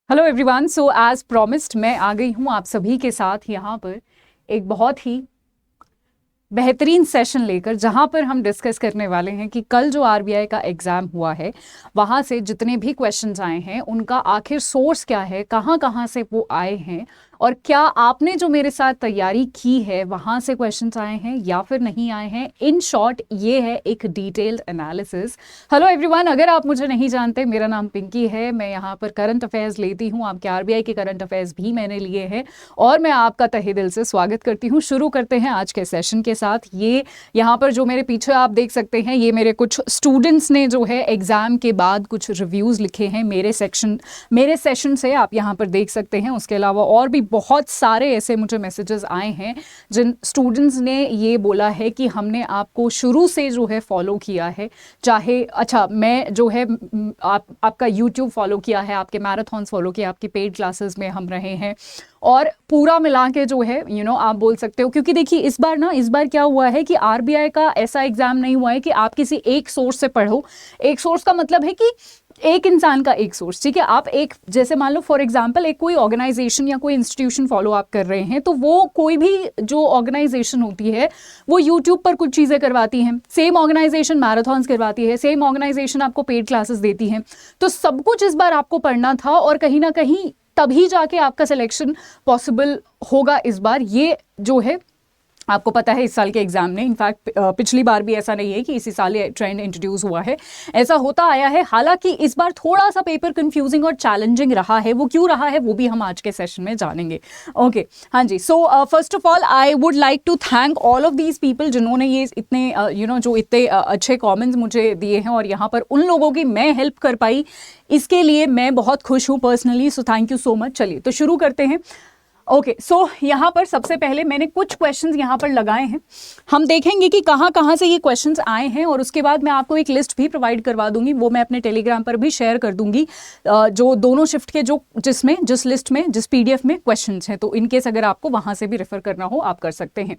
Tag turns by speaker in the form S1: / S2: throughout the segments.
S1: Hello everyone. So as promised मैं आ गई हूँ आप सभी के साथ यहाँ पर एक बहुत ही बेहतरीन सेशन लेकर, जहाँ पर हम डिस्कस करने वाले हैं कि कल जो आरबीआई का एग्ज़ाम हुआ है वहाँ से जितने भी क्वेश्चंस आए हैं उनका आखिर सोर्स क्या है, कहाँ कहाँ से वो आए हैं और क्या आपने जो मेरे साथ तैयारी की है वहाँ से क्वेश्चंस आए हैं या फिर नहीं आए हैं। इन शॉर्ट ये है एक डिटेल्ड एनालिसिस। हेलो एवरीवन, अगर आप मुझे नहीं जानते, मेरा नाम पिंकी है। मैं यहाँ पर करंट अफेयर्स लेती हूँ, आपके आरबीआई के करंट अफेयर्स भी मैंने लिए हैं और मैं आपका तहे दिल से स्वागत करती हूँ। शुरू करते हैं आज के सेशन के साथ। ये यहाँ पर जो मेरे पीछे आप देख सकते हैं, ये मेरे कुछ स्टूडेंट्स ने जो है एग्जाम के बाद कुछ रिव्यूज़ लिखे हैं मेरे सेशन से, आप यहाँ पर देख सकते हैं। उसके अलावा और भी बहुत सारे ऐसे मुझे मैसेजेस आए हैं जिन स्टूडेंट्स ने ये बोला है कि हमने आपको शुरू से जो है फॉलो किया है, चाहे मैं जो है आपका यूट्यूब फॉलो किया है, आपके मैराथॉन्स फॉलो किया, आपकी पेड क्लासेस में हम रहे हैं और पूरा मिला के जो है आप बोल सकते हो। क्योंकि देखिए इस बार क्या हुआ है कि आरबीआई का ऐसा एग्जाम नहीं हुआ है कि आप किसी एक सोर्स से पढ़ो। एक सोर्स का मतलब है कि एक इंसान का एक सोर्स, ठीक है। आप एक, जैसे मान लो फॉर एग्जांपल एक कोई ऑर्गेनाइजेशन या कोई इंस्टीट्यूशन फॉलो आप कर रहे हैं, तो वो कोई भी जो ऑर्गेनाइजेशन होती है वो यूट्यूब पर कुछ चीज़ें करवाती हैं, सेम ऑर्गेनाइजेशन मैराथॉन्स करवाती है, सेम ऑर्गेनाइजेशन आपको पेड क्लासेस देती है। तो सब कुछ इस बार आपको पढ़ना था और कहीं ना कहीं तभी जाके आपका सिलेक्शन पॉसिबल होगा इस बार। ये जो है आपको पता है इस साल के एग्जाम ने, इनफैक्ट पिछली बार भी ऐसा नहीं है कि इसी साल ये ट्रेंड इंट्रोड्यूस हुआ है, ऐसा होता आया है। हालांकि इस बार थोड़ा सा पेपर कंफ्यूजिंग और चैलेंजिंग रहा है। वो क्यों रहा है वो भी हम आज के सेशन में जानेंगे। ओके, हाँ जी। So first of all I would like to thank all of these people जिन्होंने ये इतने जो इतने अच्छे कॉमेंट्स मुझे दिए हैं और यहाँ पर उन लोगों की मैं हेल्प कर पाई, इसके लिए मैं बहुत खुश हूँ personally. So thank you so much. चलिए तो शुरू करते हैं। ओके, सो यहाँ पर सबसे पहले मैंने कुछ क्वेश्चंस यहाँ पर लगाए हैं। हम देखेंगे कि कहाँ कहाँ से ये क्वेश्चंस आए हैं और उसके बाद मैं आपको एक लिस्ट भी प्रोवाइड करवा दूंगी, वो मैं अपने टेलीग्राम पर भी शेयर कर दूंगी, जो दोनों शिफ्ट के जिस लिस्ट में जिस पीडीएफ में क्वेश्चंस हैं। तो इनकेस अगर आपको वहाँ से भी रेफर करना हो आप कर सकते हैं।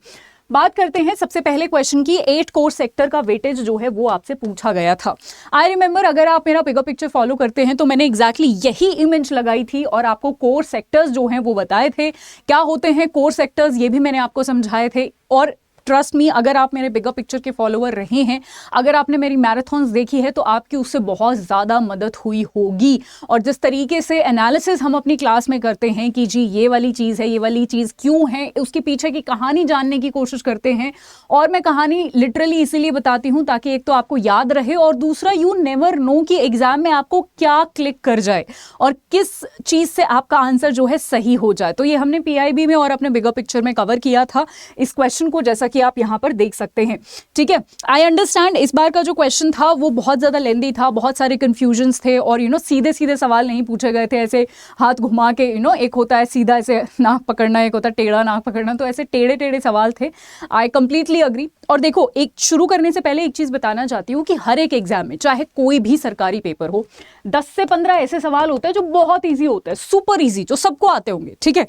S1: बात करते हैं सबसे पहले क्वेश्चन की। 8 कोर सेक्टर का वेटेज जो है वो आपसे पूछा गया था। आई रिमेंबर, अगर आप मेरा बिगर पिक्चर फॉलो करते हैं तो मैंने एग्जैक्टली यही इमेज लगाई थी और आपको कोर सेक्टर्स जो हैं वो बताए थे। क्या होते हैं कोर सेक्टर्स ये भी मैंने आपको समझाए थे। और ट्रस्ट मी, अगर आप मेरे बिगर पिक्चर के फॉलोअर रहे हैं, अगर आपने मेरी मैराथॉन्स देखी है तो आपकी उससे बहुत ज़्यादा मदद हुई होगी। और जिस तरीके से एनालिसिस हम अपनी क्लास में करते हैं कि जी ये वाली चीज़ है, ये वाली चीज़ क्यों है, उसके पीछे की कहानी जानने की कोशिश करते हैं। और मैं कहानी लिटरली इसीलिए बताती हूँ ताकि एक तो आपको याद रहे और दूसरा यू नेवर नो कि एग्जाम में आपको क्या क्लिक कर जाए और किस चीज़ से आपका आंसर जो है सही हो जाए। तो ये हमने पीआईबी में और अपने बिगर पिक्चर में कवर किया था इस क्वेश्चन को, जैसा कि आप यहां पर देख सकते हैं। ठीक है, आई अंडरस्टैंड इस बार का जो क्वेश्चन था वो बहुत ज्यादा लेंदी था, बहुत सारे कंफ्यूजन्स थे और सीधे सीधे सवाल नहीं पूछे गए थे, ऐसे हाथ घुमा के एक होता है सीधा ऐसे नाक पकड़ना, एक होता है टेढ़ा नाक पकड़ना, तो ऐसे टेढ़े टेढ़े सवाल थे। I completely agree. और देखो, एक शुरू करने से पहले एक चीज बताना चाहती हूँ कि हर एक एग्जाम में, चाहे कोई भी सरकारी पेपर हो, 10 से 15 ऐसे सवाल होते हैं जो बहुत ईजी होते हैं, सुपर ईजी, जो सबको आते होंगे। ठीक है,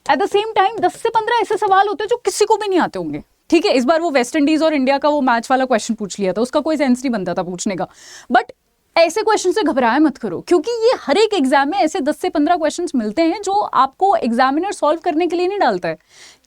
S1: एट द सेम टाइम 10 से 15 ऐसे सवाल होते हैं जो किसी को भी नहीं आते होंगे। ठीक है, इस बार वो वेस्ट इंडीज और इंडिया का वो मैच वाला क्वेश्चन पूछ लिया था, उसका कोई सेंस नहीं बनता था पूछने का। बट ऐसे क्वेश्चन से घबराया मत करो, क्योंकि ये हर एक एग्जाम में ऐसे 10 से 15 क्वेश्चंस मिलते हैं जो आपको एग्जामिनर सॉल्व करने के लिए नहीं डालता है।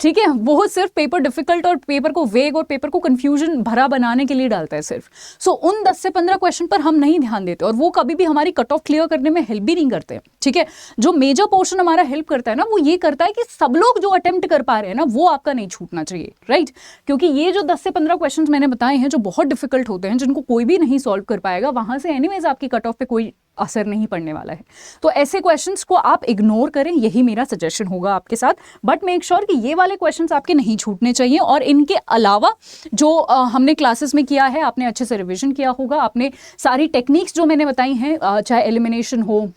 S1: ठीक है, वो सिर्फ पेपर डिफिकल्ट और पेपर को वेग और पेपर को कंफ्यूजन भरा बनाने के लिए डालता है सिर्फ। सो उन 10 से 15 क्वेश्चन पर हम नहीं ध्यान देते और वो कभी भी हमारी कट ऑफ क्लियर करने में हेल्प भी नहीं करते। ठीक है, जो मेजर पोर्शन हमारा हेल्प करता है ना, वो ये करता है कि सब लोग जो अटेम्प्ट कर पा रहे हैं ना, वो आपका नहीं छूटना चाहिए। राइट, क्योंकि ये जो 10 से 15 क्वेश्चन मैंने बताए हैं जो बहुत डिफिकल्ट होते हैं, जिनको कोई भी नहीं सॉल्व कर पाएगा, वहां से एनीवेज आपकी कट ऑफ पे कोई असर नहीं पड़ने वाला है। तो ऐसे क्वेश्चंस को आप इग्नोर करें, यही मेरा सजेशन होगा आपके साथ। बट मेक श्योर कि ये वाले क्वेश्चंस आपके नहीं छूटने चाहिए। और इनके अलावा जो हमने क्लासेस में किया है, आपने अच्छे से रिवीजन किया होगा, आपने सारी टेक्निक्स जो मैंने बताई हैं, चाहे एलिमिनेशन हो,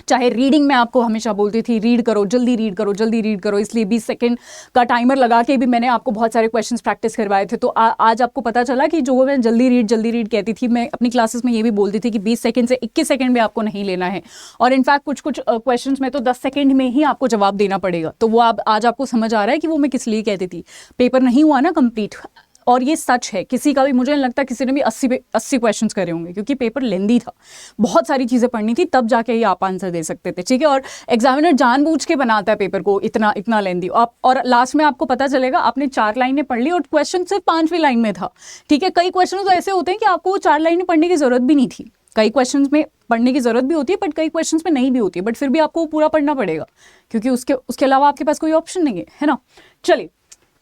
S1: चाहे रीडिंग में आपको हमेशा बोलती थी रीड करो, जल्दी रीड करो, जल्दी रीड करो, इसलिए 20 सेकंड का टाइमर लगा के भी मैंने आपको बहुत सारे क्वेश्चंस प्रैक्टिस करवाए थे। तो आज आपको पता चला कि जो मैं जल्दी रीड कहती थी, मैं अपनी क्लासेस में ये भी बोलती थी कि 20 सेकंड से 21 सेकंड भी आपको नहीं लेना है। और इनफैक्ट कुछ क्वेश्चंस में तो 10 सेकंड में ही आपको जवाब देना पड़ेगा। तो वो आज आपको समझ आ रहा है कि वो मैं किस लिए कहती थी। पेपर नहीं हुआ ना कंप्लीट, और ये सच है, किसी का भी मुझे नहीं लगता किसी ने भी 80 क्वेश्चंस करे होंगे, क्योंकि पेपर लेंदी था, बहुत सारी चीज़ें पढ़नी थी, तब जाके ये आप आंसर दे सकते थे, ठीक है। और एग्जामिनर जानबूझ के बनाता है पेपर को इतना लेंदी, आप और लास्ट में आपको पता चलेगा आपने 4 लाइनें पढ़ ली और क्वेश्चन सिर्फ 5वीं लाइन में था, ठीक है। कई क्वेश्चन तो ऐसे होते हैं कि आपको वो 4 लाइनें पढ़ने की जरूरत भी नहीं थी, कई क्वेश्चंस में पढ़ने की जरूरत भी होती है, बट कई क्वेश्चंस में नहीं भी होती है, बट फिर भी आपको पूरा पढ़ना पड़ेगा, क्योंकि उसके अलावा आपके पास कोई ऑप्शन नहीं है ना। चलिए,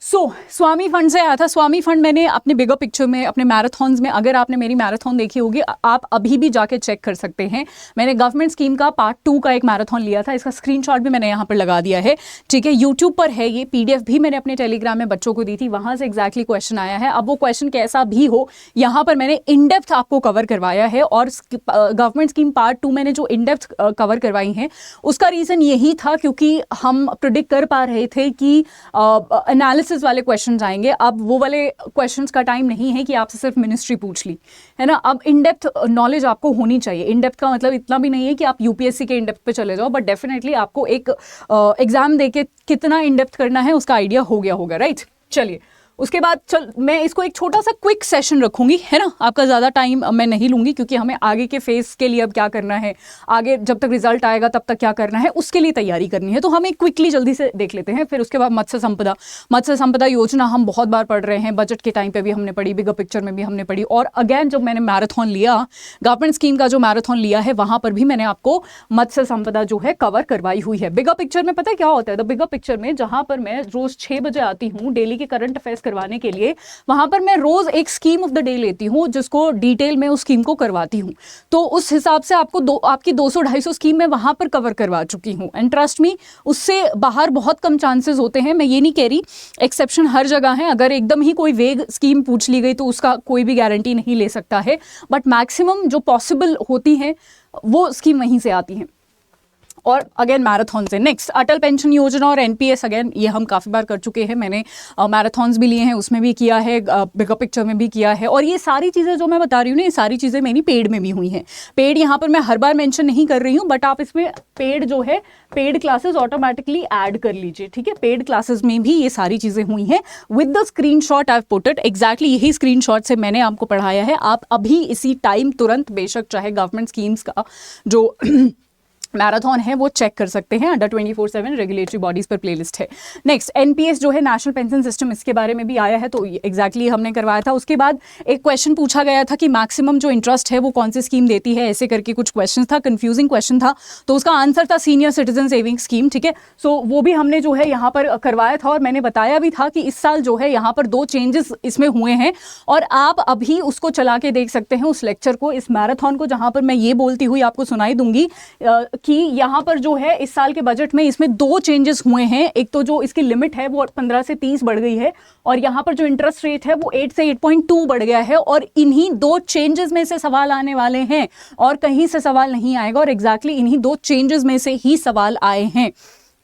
S1: स्वामी फंड से आया था। स्वामी फंड मैंने अपने बिगर पिक्चर में, अपने मैराथॉन्स में, अगर आपने मेरी मैराथन देखी होगी, आप अभी भी जाके चेक कर सकते हैं। मैंने गवर्नमेंट स्कीम का पार्ट 2 का एक मैराथन लिया था, इसका स्क्रीनशॉट भी मैंने यहाँ पर लगा दिया है, ठीक है। यूट्यूब पर है ये, PDF भी मैंने अपने टेलीग्राम में बच्चों को दी थी, वहां से एग्जैक्टली क्वेश्चन आया है। अब वो क्वेश्चन कैसा भी हो, यहाँ पर मैंने इन डेप्थ आपको कवर करवाया है, और गवर्नमेंट स्कीम पार्ट 2 मैंने जो इन डेप्थ कवर करवाई है, उसका रीजन यही था क्योंकि हम प्रिडिक्ट कर पा रहे थे कि एनालिसिस वाले क्वेश्चन आएंगे। अब वो वाले क्वेश्चंस का टाइम नहीं है कि आपसे सिर्फ मिनिस्ट्री पूछ ली, है ना। अब इन डेप्थ नॉलेज आपको होनी चाहिए। इन डेप्थ का मतलब इतना भी नहीं है कि आप UPSC के इन डेप्थ पे चले जाओ, बट डेफिनेटली आपको एक एग्जाम देके कितना इन डेप्थ करना है उसका आइडिया हो गया होगा, राइट। चलिए, उसके बाद मैं इसको एक छोटा सा क्विक सेशन रखूंगी, है ना, आपका ज़्यादा टाइम मैं नहीं लूंगी, क्योंकि हमें आगे के फेज के लिए अब क्या करना है, आगे जब तक रिजल्ट आएगा तब तक क्या करना है, उसके लिए तैयारी करनी है। तो हम एक क्विकली जल्दी से देख लेते हैं। फिर उसके बाद मत्स्य संपदा योजना हम बहुत बार पढ़ रहे हैं, बजट के टाइम पे भी हमने पढ़ी, बिगर पिक्चर में भी हमने पढ़ी, और अगेन जब मैंने मैराथन लिया, गवर्नमेंट स्कीम का जो मैराथन लिया है, वहां पर भी मैंने आपको मत्स्य संपदा जो है कवर करवाई हुई है। बिगर पिक्चर में पता है क्या होता है, द बिगर पिक्चर में जहां पर मैं रोज 6 बजे आती हूँ डेली के करंट अफेयर्स करवाने के लिए, वहां पर मैं रोज एक स्कीम ऑफ द डे लेती हूँ, जिसको डिटेल में उस स्कीम को करवाती हूँ। तो उस हिसाब से आपकी 200-250 स्कीम मैं वहां पर कवर करवा चुकी हूँ, एंड ट्रस्ट मी, उससे बाहर बहुत कम चांसेस होते हैं। मैं ये नहीं कह रही, एक्सेप्शन हर जगह है, अगर एकदम ही कोई वेग स्कीम पूछ ली गई तो उसका कोई भी गारंटी नहीं ले सकता है, बट मैक्सिमम जो पॉसिबल होती है वो स्कीम वहीं से आती है। और अगेन मैराथन से नेक्स्ट अटल पेंशन योजना और NPS, अगेन ये हम काफ़ी बार कर चुके हैं, मैंने मैराथन्स भी लिए हैं, उसमें भी किया है, बिगर पिक्चर में भी किया है। और ये सारी चीज़ें जो मैं बता रही हूँ ना, ये सारी चीज़ें मेरी पेड में भी हुई हैं। पेड यहाँ पर मैं हर बार मेंशन नहीं कर रही हूँ, बट आप इसमें पेड जो है, पेड क्लासेस ऑटोमेटिकली ऐड कर लीजिए, ठीक है। पेड क्लासेस में भी ये सारी चीज़ें हुई हैं with the screenshot I put it, exactly यही स्क्रीनशॉट से मैंने आपको पढ़ाया है। आप अभी इसी टाइम तुरंत बेशक चाहे गवर्नमेंट स्कीम्स का जो मैराथन है वो चेक कर सकते हैं, अंडर 24/7 रेगुलेटरी बॉडीज पर प्लेलिस्ट है। नेक्स्ट NPS जो है, नेशनल पेंशन सिस्टम, इसके बारे में भी आया है, तो एग्जैक्टली हमने करवाया था। उसके बाद एक क्वेश्चन पूछा गया था कि मैक्सिमम जो इंटरेस्ट है वो कौन सी स्कीम देती है, ऐसे करके कुछ क्वेश्चन था, कंफ्यूजिंग क्वेश्चन था, तो उसका आंसर था सीनियर सिटीजन सेविंग स्कीम, ठीक है। सो वो भी हमने जो है यहाँ पर करवाया था, और मैंने बताया भी था कि इस साल जो है यहाँ पर 2 चेंजेस इसमें हुए हैं, और आप अभी उसको चला के देख सकते हैं उस लेक्चर को, इस मैराथन को, जहाँ पर मैं ये बोलती हुई आपको सुनाई दूंगी कि यहाँ पर जो है इस साल के बजट में इसमें 2 चेंजेस हुए हैं। एक तो जो इसकी लिमिट है वो 15 से 30 बढ़ गई है, और यहाँ पर जो इंटरेस्ट रेट है वो 8 से 8.2 बढ़ गया है, और इन्हीं 2 चेंजेस में से सवाल आने वाले हैं, और कहीं से सवाल नहीं आएगा, और एग्जैक्टली इन्हीं 2 चेंजेस में से ही सवाल आए हैं,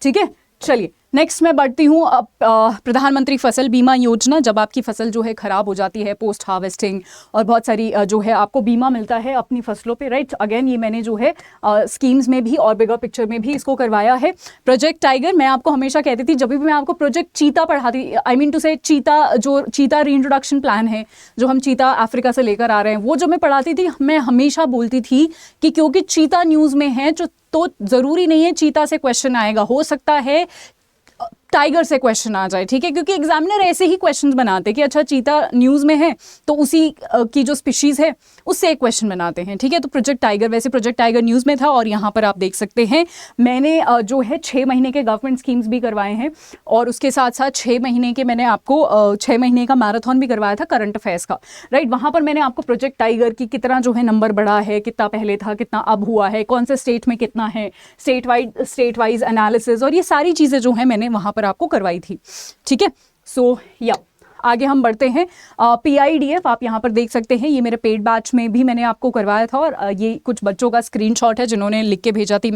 S1: ठीक है। चलिए नेक्स्ट मैं बढ़ती हूँ। अब प्रधानमंत्री फसल बीमा योजना, जब आपकी फसल जो है ख़राब हो जाती है, पोस्ट हार्वेस्टिंग और बहुत सारी जो है आपको बीमा मिलता है अपनी फसलों पे, राइट। अगेन ये मैंने जो है स्कीम्स में भी और बिगर पिक्चर में भी इसको करवाया है। प्रोजेक्ट टाइगर, मैं आपको हमेशा कहती थी, जब भी मैं आपको प्रोजेक्ट चीता पढ़ाती, आई मीन टू से चीता रीइंट्रोडक्शन प्लान है, जो हम चीता अफ्रीका से लेकर आ रहे हैं, वो जो मैं पढ़ाती थी, मैं हमेशा बोलती थी कि क्योंकि चीता न्यूज़ में है, तो ज़रूरी नहीं है चीता से क्वेश्चन आएगा, हो सकता है टाइगर से क्वेश्चन आ जाए, ठीक है, क्योंकि एग्जामिनर ऐसे ही क्वेश्चंस बनाते हैं कि अच्छा चीता न्यूज़ में है तो उसी की जो स्पीशीज़ है उससे एक क्वेश्चन बनाते हैं, ठीक है। तो प्रोजेक्ट टाइगर, वैसे प्रोजेक्ट टाइगर न्यूज़ में था, और यहाँ पर आप देख सकते हैं मैंने जो है 6 महीने के गवर्नमेंट स्कीम्स भी करवाए हैं, और उसके साथ साथ 6 महीने के मैंने आपको 6 महीने का मैराथन भी करवाया था करंट अफेयर्स का, राइट। वहाँ पर मैंने आपको प्रोजेक्ट टाइगर की कितना जो है नंबर बढ़ा है, कितना पहले था, कितना अब हुआ है, कौन से स्टेट में कितना है, स्टेट वाइज एनालिसिस, और ये सारी चीज़ें जो है मैंने वहाँ पर आपको करवाई थी, ठीक है। सो या आगे हम बढ़ते हैं। PIDF आप यहाँ पर देख सकते हैं, ये मेरे पेड बैच में भी मैंने आपको करवाया था, और ये कुछ बच्चों का स्क्रीनशॉट है जिन्होंने लिख के भेजा थी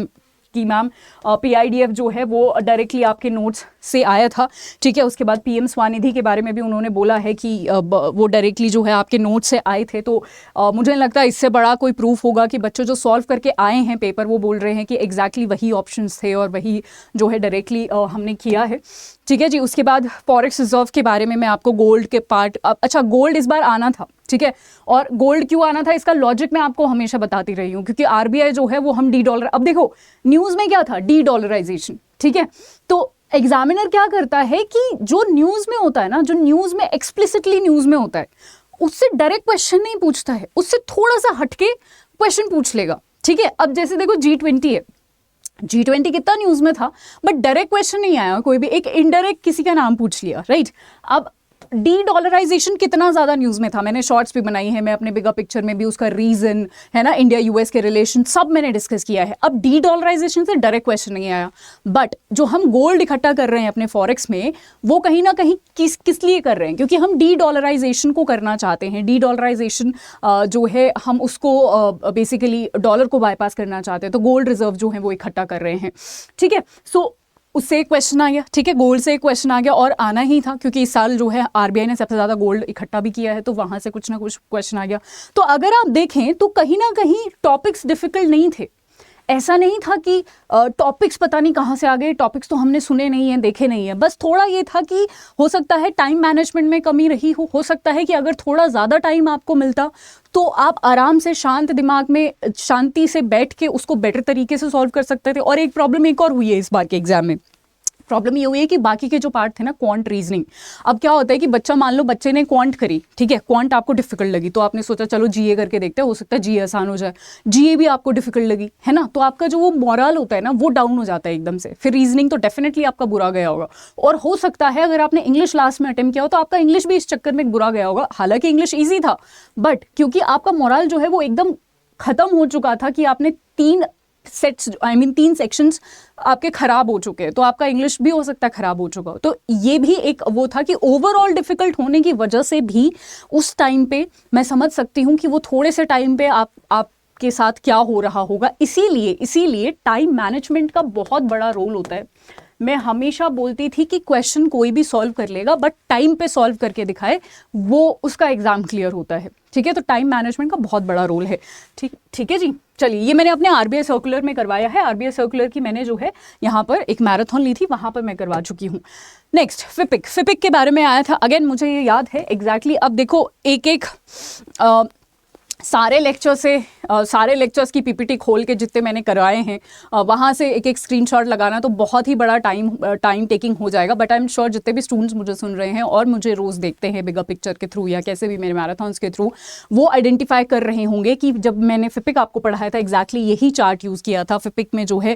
S1: कि मैम PIDF जो है वो डायरेक्टली आपके नोट्स से आया था, ठीक है। उसके बाद PM स्वानिधि के बारे में भी उन्होंने बोला है कि वो डायरेक्टली जो है आपके नोट्स से आए थे। तो मुझे नहीं लगता इससे बड़ा कोई प्रूफ होगा कि बच्चों जो सॉल्व करके आए हैं पेपर वो बोल रहे हैं कि एग्जैक्टली वही ऑप्शंस थे और वही जो है डायरेक्टली हमने किया है, ठीक है जी। उसके बाद फॉरेक्स रिजर्व के बारे में मैं आपको गोल्ड के पार्ट, अच्छा गोल्ड इस बार आना था, ठीक है। और गोल्ड क्यों आना था इसका लॉजिक मैं आपको हमेशा बताती रही हूँ, क्योंकि RBI जो है वो हम $D, अब देखो न्यूज़ में क्या था, $D-डॉलराइजेशन, ठीक है। तो एग्जामिनर क्या करता है कि जो न्यूज़ में होता है ना, जो न्यूज़ में एक्सप्लिसिटली न्यूज़ में होता है उससे डायरेक्ट क्वेश्चन नहीं पूछता है, उससे थोड़ा सा हटके क्वेश्चन पूछ लेगा, ठीक है। अब जैसे देखो G20 है, G20 कितना न्यूज़ में था बट डायरेक्ट क्वेश्चन नहीं आया, कोई भी एक इनडायरेक्ट किसी का नाम पूछ लिया, राइट। अब $D-डॉलराइजेशन कितना ज़्यादा न्यूज़ में था, मैंने शॉर्ट्स भी बनाई है, मैं अपने बिगर पिक्चर में भी उसका रीज़न है ना, इंडिया US के रिलेशन सब मैंने डिस्कस किया है। अब $D-डॉलराइजेशन से डायरेक्ट क्वेश्चन नहीं आया, बट जो हम गोल्ड इकट्ठा कर रहे हैं अपने फॉरेक्स में वो कहीं ना कहीं किस लिए कर रहे हैं, क्योंकि हम $D-डॉलराइजेशन को करना चाहते हैं। $D-डॉलराइजेशन जो है हम उसको बेसिकली डॉलर को बाईपास करना चाहते हैं, तो गोल्ड रिजर्व जो है वो इकट्ठा कर रहे हैं, ठीक है। सो उससे एक क्वेश्चन आ गया, ठीक है, गोल्ड से एक क्वेश्चन आ गया और आना ही था क्योंकि इस साल जो है RBI ने सबसे ज़्यादा गोल्ड इकट्ठा भी किया है, तो वहाँ से कुछ ना कुछ क्वेश्चन आ गया। तो अगर आप देखें तो कहीं ना कहीं टॉपिक्स डिफिकल्ट नहीं थे, ऐसा नहीं था कि टॉपिक्स पता नहीं कहाँ से आ गए, टॉपिक्स तो हमने सुने नहीं है, देखे नहीं है, बस थोड़ा ये था कि हो सकता है टाइम मैनेजमेंट में कमी रही हो सकता है कि अगर थोड़ा ज़्यादा टाइम आपको मिलता तो आप आराम से शांत दिमाग में शांति से बैठ के उसको बेटर तरीके से सॉल्व कर सकते थे। और एक प्रॉब्लम एक और हुई है इस बार के एग्जाम में, प्रॉब्लम ये हुई है कि बाकी के जो पार्ट थे ना, क्वांट रीजनिंग, अब क्या होता है कि बच्चा, मान लो बच्चे ने क्वांट करी, ठीक है, क्वांट आपको डिफिकल्ट लगी तो आपने सोचा चलो GA करके देखते हैं, हो सकता है GA आसान हो जाए, GA भी आपको डिफिकल्ट लगी, है ना, तो आपका जो वो मोरल होता है ना वो डाउन हो जाता है एकदम से, फिर रीजनिंग तो डेफिनेटली आपका बुरा गया होगा। और हो सकता है अगर आपने इंग्लिश लास्ट में अटेम्प्ट किया हो तो आपका इंग्लिश भी इस चक्कर में बुरा गया होगा, हालांकि इंग्लिश ईजी था बट क्योंकि आपका मोरल जो है वो एकदम खत्म हो चुका था कि आपने 3 सेक्शंस आपके खराब हो चुके हैं, तो आपका इंग्लिश भी हो सकता है खराब हो चुका हो। तो ये भी एक वो था कि ओवरऑल डिफिकल्ट होने की वजह से भी उस टाइम पे मैं समझ सकती हूँ कि वो थोड़े से टाइम पे आपके साथ क्या हो रहा होगा। इसीलिए टाइम मैनेजमेंट का बहुत बड़ा रोल होता है। मैं हमेशा बोलती थी कि क्वेश्चन कोई भी सॉल्व कर लेगा बट टाइम पे सॉल्व करके दिखाए, वो उसका एग्जाम क्लियर होता है, ठीक है। तो टाइम मैनेजमेंट का बहुत बड़ा रोल है, ठीक है जी। चलिए, ये मैंने अपने RBI सर्कुलर में करवाया है, RBI सर्कुलर की मैंने जो है यहाँ पर एक मैराथन ली थी, वहाँ पर मैं करवा चुकी हूँ। नेक्स्ट फिपिक के बारे में आया था, अगेन मुझे ये याद है एग्जैक्टली। अब देखो एक सारे लेक्चर्स की PPT खोल के जितने मैंने करवाए हैं वहाँ से एक स्क्रीनशॉट लगाना तो बहुत ही बड़ा टाइम टेकिंग हो जाएगा, बट आई एम श्योर जितने भी स्टूडेंट्स मुझे सुन रहे हैं और मुझे रोज़ देखते हैं बिगर पिक्चर के थ्रू या कैसे भी मेरे मैराथन्स के थ्रू, वो आइडेंटिफाई कर रहे होंगे कि जब मैंने फिपिक आपको पढ़ाया था एग्जैक्टली यही चार्ट यूज़ किया था। फिपिक में जो है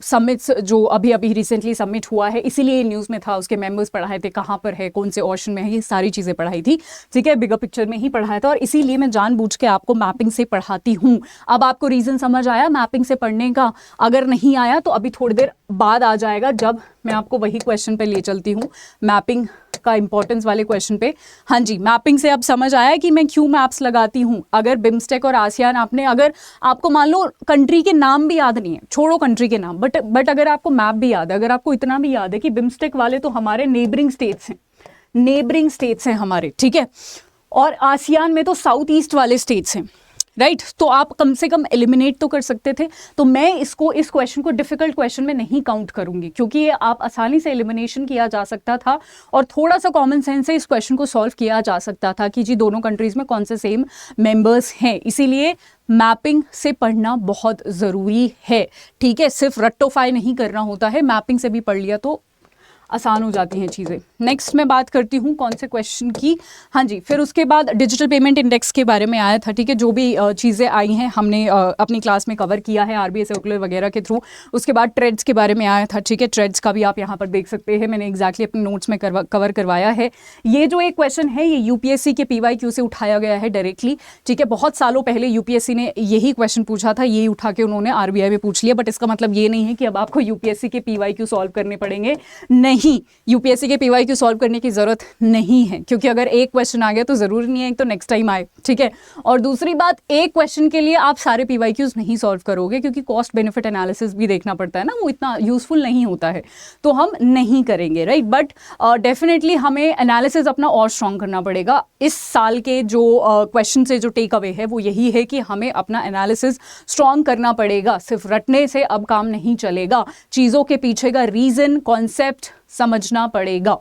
S1: समिट्स जो अभी रिसेंटली सबमिट हुआ है, इसीलिए न्यूज़ में था, उसके मेंबर्स पढ़ाए थे, कहाँ पर है, कौन से ऑप्शन में है, ये सारी चीज़ें पढ़ाई थी, ठीक है, बिगर पिक्चर में ही पढ़ाया था और इसीलिए मैं जानबूझ के आपको मैपिंग से पढ़ाती हूँ। अब आपको रीजन समझ आया मैपिंग से पढ़ने का? अगर नहीं आया तो अभी थोड़ी देर बाद आ जाएगा जब मैं आपको वही क्वेश्चन पे ले चलती हूँ, मैपिंग का इंपॉर्टेंस वाले क्वेश्चन पे। हाँ जी, मैपिंग से अब समझ आया कि मैं क्यों मैप्स लगाती हूँ। अगर बिम्स्टेक और आसियान अगर आपको मान लो कंट्री के नाम भी याद नहीं है, छोड़ो कंट्री के नाम, बट अगर आपको मैप भी याद है, अगर आपको इतना भी याद है कि बिम्स्टेक वाले तो हमारे नेबरिंग स्टेट्स हैं हमारे, ठीक है, और आसियान में तो साउथ ईस्ट वाले स्टेट्स हैं, राइट, तो आप कम से कम एलिमिनेट तो कर सकते थे। तो मैं इस क्वेश्चन को डिफिकल्ट क्वेश्चन में नहीं काउंट करूंगी क्योंकि ये आप आसानी से एलिमिनेशन किया जा सकता था और थोड़ा सा कॉमन सेंस से इस क्वेश्चन को सॉल्व किया जा सकता था कि जी दोनों कंट्रीज में कौन से सेम मेंबर्स हैं। इसीलिए मैपिंग से पढ़ना बहुत ज़रूरी है, ठीक है, सिर्फ रट्टोफाई नहीं करना होता है, मैपिंग से भी पढ़ लिया तो आसान हो जाती हैं चीज़ें। नेक्स्ट मैं बात करती हूँ कौन से क्वेश्चन की, हाँ जी, फिर उसके बाद डिजिटल पेमेंट इंडेक्स के बारे में आया था, ठीक है, जो भी चीज़ें आई हैं हमने अपनी क्लास में कवर किया है RBI सर्कुलर वगैरह के थ्रू। उसके बाद ट्रेड्स के बारे में आया था, ठीक है, ट्रेड्स का भी आप यहाँ पर देख सकते हैं, मैंने एग्जैक्टली अपने नोट्स में कवर करवाया है। ये जो एक क्वेश्चन है ये UPSC के PYQ से उठाया गया है डायरेक्टली, ठीक है, बहुत सालों पहले UPSC ने यही क्वेश्चन पूछा था, ये उठा के उन्होंने RBI में पूछ लिया, बट इसका मतलब ये नहीं है कि अब आपको UPSC के PYQ सॉल्व करने पड़ेंगे, नहीं, नहीं, यूपीएससी के पीवाईक्यू सॉल्व करने की ज़रूरत नहीं है, क्योंकि अगर एक क्वेश्चन आ गया तो ज़रूरी नहीं है तो नेक्स्ट टाइम आए, ठीक है। और दूसरी बात, एक क्वेश्चन के लिए आप सारे पीवाईक्यूज नहीं सॉल्व करोगे, क्योंकि कॉस्ट बेनिफिट एनालिसिस भी देखना पड़ता है ना, वो इतना यूजफुल नहीं होता है, तो हम नहीं करेंगे, राइट। बट डेफिनेटली हमें एनालिसिस अपना और स्ट्रॉन्ग करना पड़ेगा। इस साल के जो क्वेश्चन से जो टेक अवे है वो यही है कि हमें अपना एनालिसिस स्ट्रॉन्ग करना पड़ेगा। सिर्फ रटने से अब काम नहीं चलेगा, चीज़ों के पीछे का रीज़न, कॉन्सेप्ट समझना पड़ेगा,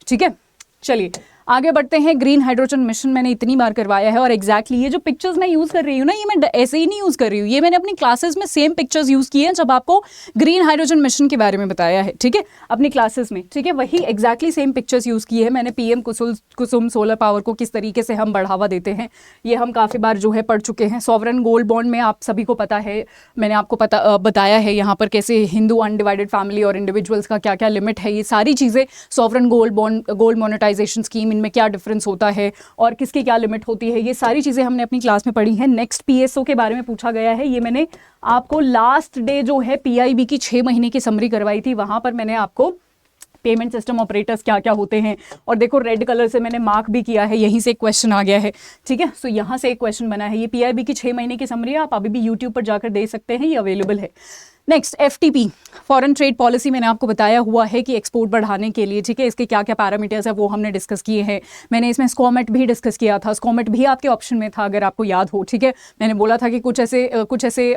S1: ठीक है। चलिए आगे बढ़ते हैं। ग्रीन हाइड्रोजन मिशन मैंने इतनी बार करवाया है, और एग्जैक्टली ये जो पिक्चर्स मैं यूज़ कर रही हूँ ना, ये मैं ऐसे ही नहीं यूज़ कर रही हूँ, ये मैंने अपनी क्लासेस में सेम पिक्चर्स यूज़ किए हैं जब आपको ग्रीन हाइड्रोजन मिशन के बारे में बताया है, ठीक है, अपनी क्लासेस में, ठीक है। वही एग्जैक्टली सेम पिक्चर्स यूज़ किए हैं मैंने। पीएम कुसुम सोलर पावर को किस तरीके से हम बढ़ावा देते हैं, ये हम काफ़ी बार जो है पढ़ चुके हैं। सॉवरन गोल्ड बॉन्ड में आप सभी को पता है, मैंने आपको बताया है यहाँ पर कैसे हिंदू अनडिवाइडेड फैमिली और इंडिविजुअल्स का क्या क्या लिमिट है, ये सारी चीज़ें। Sovereign gold bond, gold monetization scheme, इनमें क्या डिफरेंस होता है और किसकी क्या लिमिट होती है, ये सारी चीज़ें हमने अपनी क्लास में पढ़ी हैं। नेक्स्ट पीएसओ के बारे में पूछा गया है, ये मैंने आपको लास्ट डे जो है पीआईबी की 6 महीने की समरी करवाई थी, वहाँ पर मैंने आपको पेमेंट सिस्टम ऑपरेटर्स क्या क्या होते हैं, और देखो रेड कलर से मैंने मार्क भी किया है, यहीं से एक क्वेश्चन आ गया है, ठीक है। सो यहाँ से एक क्वेश्चन बना है। ये पीआईबी की 6 महीने की समरी है, आप अभी भी यूट्यूब पर जाकर दे सकते हैं, ये अवेलेबल है। Next FTP, foreign trade policy, मैंने आपको बताया हुआ है कि एक्सपोर्ट बढ़ाने के लिए, ठीक है, इसके क्या क्या पैरामीटर्स है वो हमने डिस्कस किए हैं। मैंने इसमें स्कॉमेट भी डिस्कस किया था, स्कॉमेट भी आपके ऑप्शन में था अगर आपको याद हो, ठीक है। मैंने बोला था कि कुछ ऐसे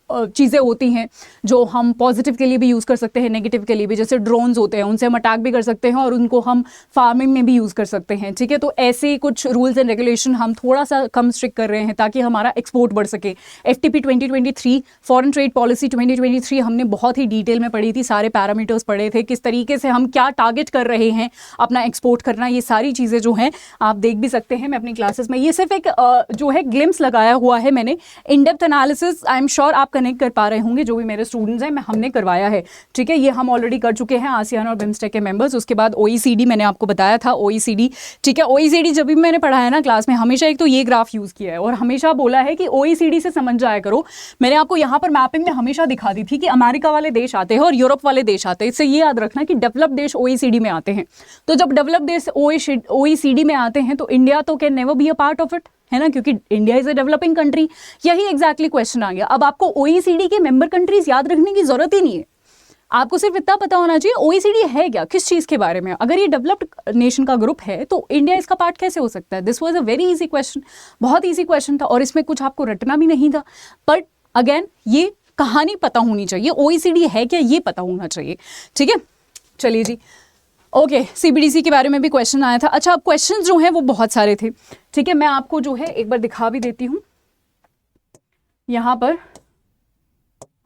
S1: चीज़ें होती हैं जो हम पॉजिटिव के लिए भी यूज़ कर सकते हैं, नेगेटिव के लिए भी, जैसे ड्रोन्स होते हैं, उनसे हम अटैक भी कर सकते हैं और उनको हम फार्मिंग में भी यूज़ कर सकते हैं, ठीक है। तो ऐसे कुछ रूल्स एंड रेगुलेशन हम थोड़ा सा कम स्ट्रिक्ट कर रहे हैं ताकि हमारा एक्सपोर्ट बढ़ सके। एफटीपी 2023, फॉरेन ट्रेड पॉलिसी 2023 हमने बहुत ही डिटेल में पढ़ी थी, सारे पैरामीटर्स पढ़े थे, किस तरीके से हम क्या टारगेट कर रहे हैं अपना एक्सपोर्ट करना, ये सारी चीज़ें जो हैं आप देख भी सकते हैं मैं अपनी क्लासेस में। ये सिर्फ एक जो है ग्लिम्स लगाया हुआ है मैंने। In depth analysis I am sure आप कनेक्ट कर पा रहे होंगे, जो भी मेरे स्टूडेंट्स हैं, हमने करवाया है, ठीक है। ये हम ऑलरेडी कर चुके हैं, आसियान और बिम्स्टेक के मेंबर्स। उसके बाद ओईसीडी मैंने आपको बताया था, ओईसीडी, ठीक है। ओईसीडी जब भी मैंने पढ़ाया ना क्लास में, हमेशा एक तो ये ग्राफ यूज़ किया है और हमेशा बोला है कि ओईसीडी से समझ जाया करो। मैंने आपको यहाँ पर मैपिंग में हमेशा दिखा दी थी कि अमेरिका वाले देश आते हैं और यूरोप वाले देश आते हैं। इससे ये याद रखना कि डेवलप्ड देश ओईसीडी में आते हैं, तो जब डेवलप्ड देश ओईसीडी में आते हैं तो इंडिया तो can never be a part of it, है ना, क्योंकि India is a developing country. यही एग्जैक्टली क्वेश्चन आ गया। अब आपको ओईसीडी के मेंबर कंट्रीज याद रखने की जरूरत ही नहीं है, आपको सिर्फ इतना पता होना चाहिए ओईसीडी है क्या, किस चीज के बारे में। अगर ये डेवलप्ड नेशन का ग्रुप है तो इंडिया इसका पार्ट कैसे हो सकता है। This was a very easy question, बहुत इजी क्वेश्चन था और इसमें कुछ आपको रटना भी नहीं था। बट अगेन ये कहानी पता होनी चाहिए, ओईसीडी है क्या ये पता होना चाहिए, ठीक है। चलिए जी, ओके, सीबीडीसी के बारे में भी क्वेश्चन आया था। अच्छा, अब क्वेश्चन जो हैं वो बहुत सारे थे, ठीक है। मैं आपको जो है एक बार दिखा भी देती हूँ यहाँ पर,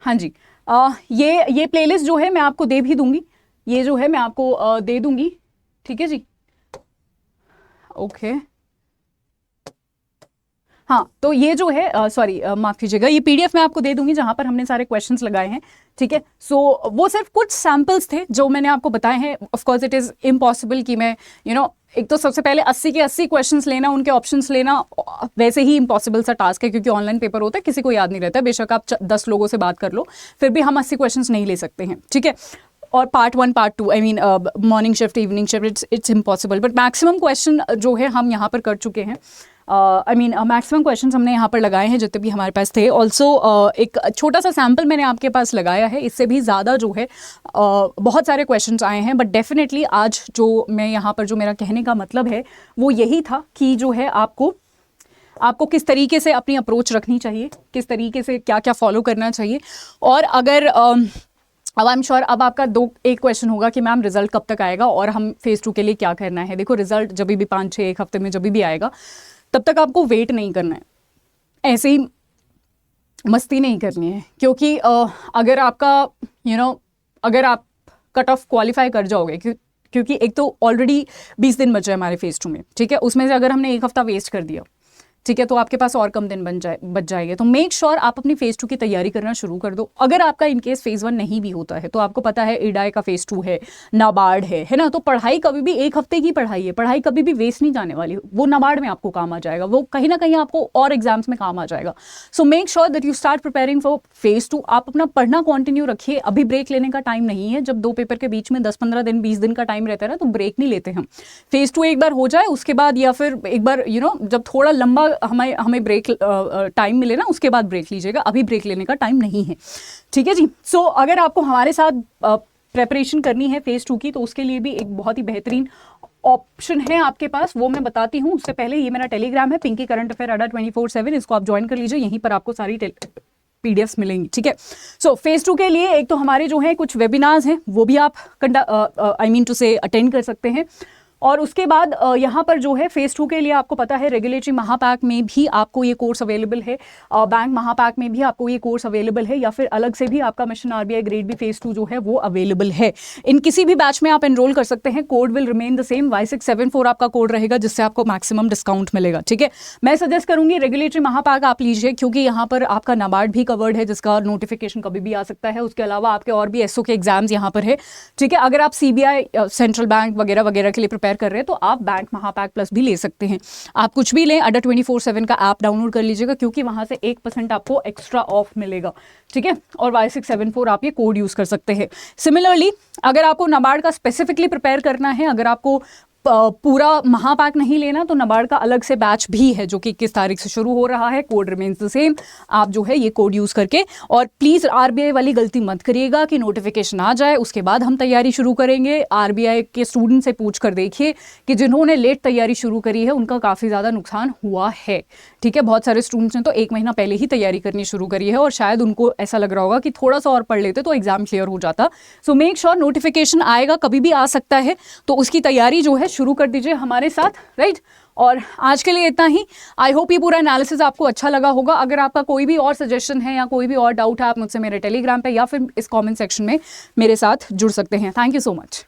S1: हाँ जी। ये प्लेलिस्ट जो है मैं आपको दे भी दूंगी, ये जो है मैं आपको दे दूंगी, ठीक है जी। ओके, हाँ, तो ये जो है सॉरी माफ़ कीजिएगा, ये पीडीएफ मैं आपको दे दूंगी जहाँ पर हमने सारे क्वेश्चंस लगाए हैं, ठीक है। सो वो सिर्फ कुछ सैम्पल्स थे जो मैंने आपको बताए हैं। Of course it is impossible कि मैं एक तो सबसे पहले 80 के 80 क्वेश्चंस लेना, उनके ऑप्शंस लेना वैसे ही इम्पॉसिबल सा टास्क है, क्योंकि ऑनलाइन पेपर होता है, किसी को याद नहीं रहता। बेशक आप 10 लोगों से बात कर लो, फिर भी हम 80 क्वेश्चंस नहीं ले सकते हैं, ठीक है। और part 1 part 2 I mean morning shift evening shift it's impossible, but maximum question जो है हम यहाँ पर कर चुके हैं। आई मीन मैक्सिमम क्वेश्चंस हमने यहाँ पर लगाए हैं जितने भी हमारे पास थे। ऑल्सो एक छोटा सा सैम्पल मैंने आपके पास लगाया है, इससे भी ज़्यादा जो है बहुत सारे क्वेश्चंस आए हैं। बट डेफिनेटली आज जो मैं यहाँ पर जो मेरा कहने का मतलब है वो यही था कि जो है आपको किस तरीके से अपनी अप्रोच रखनी चाहिए, किस तरीके से क्या क्या फॉलो करना चाहिए। और अगर अब आई एम श्योर अब आपका एक क्वेश्चन होगा कि मैम रिजल्ट कब तक आएगा और हम फेज़ 2 के लिए क्या करना है। देखो, रिजल्ट जब भी 5-6 एक हफ्ते में जब भी आएगा तब तक आपको वेट नहीं करना है, ऐसे ही मस्ती नहीं करनी है, क्योंकि अगर आपका अगर आप कट ऑफ क्वालिफाई कर जाओगे, क्योंकि एक तो ऑलरेडी 20 दिन बचे हैं हमारे फेज़ 2 में, ठीक है। उसमें से अगर हमने एक हफ्ता वेस्ट कर दिया, ठीक है, तो आपके पास और कम दिन बच जाएंगे। तो मेक श्योर आप अपनी फेज 2 की तैयारी करना शुरू कर दो। अगर आपका इनकेस फेज 1 नहीं भी होता है तो आपको पता है इडाई का फेज 2 है, नाबार्ड है ना, तो पढ़ाई कभी भी एक हफ्ते की पढ़ाई है, पढ़ाई कभी भी वेस्ट नहीं जाने वाली, वो नाबार्ड में आपको काम आ जाएगा, वो कहीं ना कहीं आपको और एग्जाम्स में काम आ जाएगा। So make sure that you start preparing for phase 2। आप अपना पढ़ना कंटिन्यू रखिए, अभी ब्रेक लेने का टाइम नहीं है। जब 2 पेपर के बीच में 10-15 दिन 20 दिन का टाइम रहता है ना, तो ब्रेक नहीं लेते हम। फेज 2 एक बार हो जाए उसके बाद, या फिर एक बार जब थोड़ा लंबा हमें ब्रेक टाइम मिले ना, उसके बाद ब्रेक लीजिएगा, अभी ब्रेक लेने का टाइम नहीं है, ठीक है जी। सो अगर आपको हमारे साथ प्रेपरेशन करनी है फेज 2 की, तो उसके लिए भी एक बहुत ही बेहतरीन ऑप्शन है आपके पास, वो मैं बताती हूँ। उससे पहले ये मेरा टेलीग्राम है पिंकी करंट अफेयर अड्डा 24/7, इसको आप ज्वाइन कर लीजिए, यहीं पर आपको सारी पीडीएफ्स मिलेंगी, ठीक है। सो फेज 2 के लिए एक तो हमारे जो है कुछ वेबिनार्स हैं, वो भी आप अटेंड कर सकते हैं। और उसके बाद यहाँ पर जो है फेज 2 के लिए आपको पता है रेगुलेटरी महापैक में भी आपको ये कोर्स अवेलेबल है, बैंक महापैक में भी आपको ये कोर्स अवेलेबल है, या फिर अलग से भी आपका mission RBI grade B phase 2 जो है वो अवेलेबल है। इन किसी भी बैच में आप एनरोल कर सकते हैं। Code will remain the same, Y674 आपका कोड रहेगा, जिससे आपको मैक्सिमम डिस्काउंट मिलेगा, ठीक है। मैं सजेस्ट करूंगी रेगुलेटरी महापैक आप लीजिए, क्योंकि यहाँ पर आपका नाबार्ड भी कवर्ड है, जिसका नोटिफिकेशन कभी भी आ सकता है। उसके अलावा आपके और भी एसओ के एग्जाम्स यहाँ पर है, ठीक है। अगर आप सीबीआई, सेंट्रल बैंक वगैरह वगैरह के लिए प्रिपेयर कर रहे हैं तो आप बैंक महापैक प्लस भी ले सकते हैं। आप कुछ भी लें, अड्डा 24/7 का ऐप डाउनलोड कर लीजिएगा, क्योंकि वहां से 1% आपको एक्स्ट्रा ऑफ मिलेगा, ठीक है। और Y674 आप ये कोड यूज कर सकते हैं। सिमिलरली अगर आपको नाबार्ड का स्पेसिफिकली प्रिपेयर करना है, अगर आपको पूरा महापैक नहीं लेना, तो नाबार्ड का अलग से बैच भी है जो कि 21 तारीख से शुरू हो रहा है। कोड रिमेन्स द सेम, आप जो है ये कोड यूज करके, और प्लीज आरबीआई वाली गलती मत करिएगा कि नोटिफिकेशन आ जाए उसके बाद हम तैयारी शुरू करेंगे। आरबीआई के स्टूडेंट से पूछ कर देखिए कि जिन्होंने लेट तैयारी शुरू करी है उनका काफ़ी ज़्यादा नुकसान हुआ है, ठीक है। बहुत सारे स्टूडेंट्स ने तो 1 महीना पहले ही तैयारी करनी शुरू करी है, और शायद उनको ऐसा लग रहा होगा कि थोड़ा सा और पढ़ लेते तो एग्जाम क्लियर हो जाता। सो मेक श्योर नोटिफिकेशन आएगा, कभी भी आ सकता है, तो उसकी तैयारी जो है शुरू कर दीजिए हमारे साथ, राइट। और आज के लिए इतना ही। आई होप ये पूरा एनालिसिस आपको अच्छा लगा होगा। अगर आपका कोई भी और सजेशन है या कोई भी और डाउट है, आप मुझसे मेरे टेलीग्राम पे या फिर इस कमेंट सेक्शन में मेरे साथ जुड़ सकते हैं। Thank you so much.